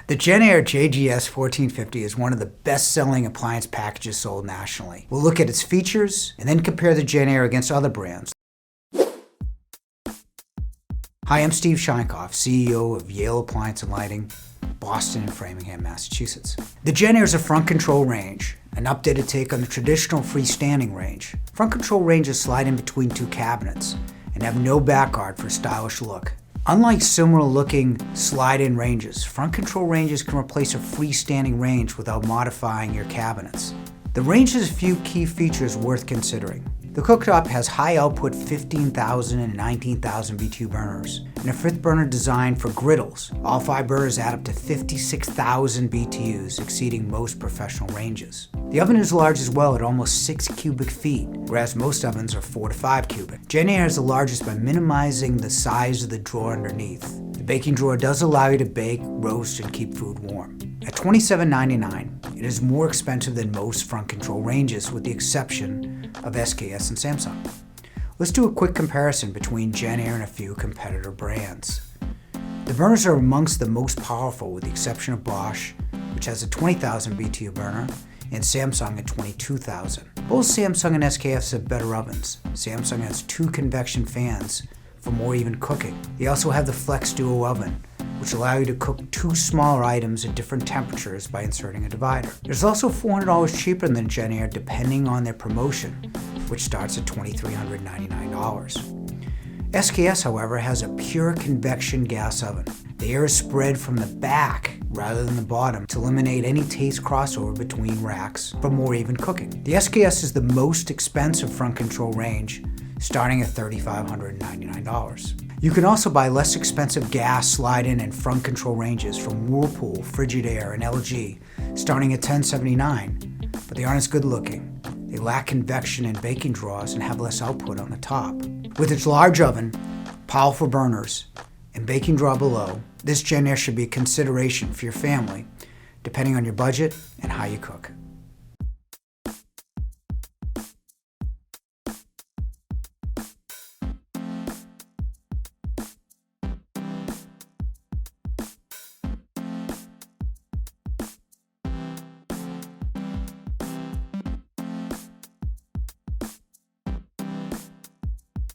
The Jenn-Air JGS1450 is one of the best-selling appliance packages sold nationally. We'll look at its features and then compare the Jenn-Air against other brands. Hi, I'm Steve Scheinkoff, CEO of Yale Appliance and Lighting, Boston and Framingham, Massachusetts. The Jenn-Air is a front control range, an updated take on the traditional freestanding range. Front control ranges slide in between two cabinets and have no back guard for a stylish look. Unlike similar-looking slide-in ranges, front control ranges can replace a freestanding range without modifying your cabinets. The range has a few key features worth considering. The cooktop has high output 15,000 and 19,000 BTU burners, and a fifth burner designed for griddles. All 5 burners add up to 56,000 BTUs, exceeding most professional ranges. The oven is large as well at almost 6 cubic feet, whereas most ovens are 4 to 5 cubic. Jenn-Air is the largest by minimizing the size of the drawer underneath. The baking drawer does allow you to bake, roast, and keep food warm. At $27.99, it is more expensive than most front control ranges with the exception of SKS and Samsung. Let's do a quick comparison between Jenn-Air and a few competitor brands. The burners are amongst the most powerful with the exception of Bosch, which has a 20,000 BTU burner, and Samsung at 22,000. Both Samsung and SKS have better ovens. Samsung has 2 convection fans for more even cooking. They also have the Flex Duo oven, which allow you to cook 2 smaller items at different temperatures by inserting a divider. It's also $400 cheaper than Jenn-Air depending on their promotion, which starts at $2,399. SKS, however, has a pure convection gas oven. The air is spread from the back rather than the bottom to eliminate any taste crossover between racks for more even cooking. The SKS is the most expensive front control range, starting at $3,599. You can also buy less expensive gas, slide-in, and front control ranges from Whirlpool, Frigidaire, and LG, starting at $1079, but they aren't as good looking. They lack convection and baking drawers and have less output on the top. With its large oven, powerful burners, and baking drawer below, this Jenn-Air should be a consideration for your family, depending on your budget and how you cook.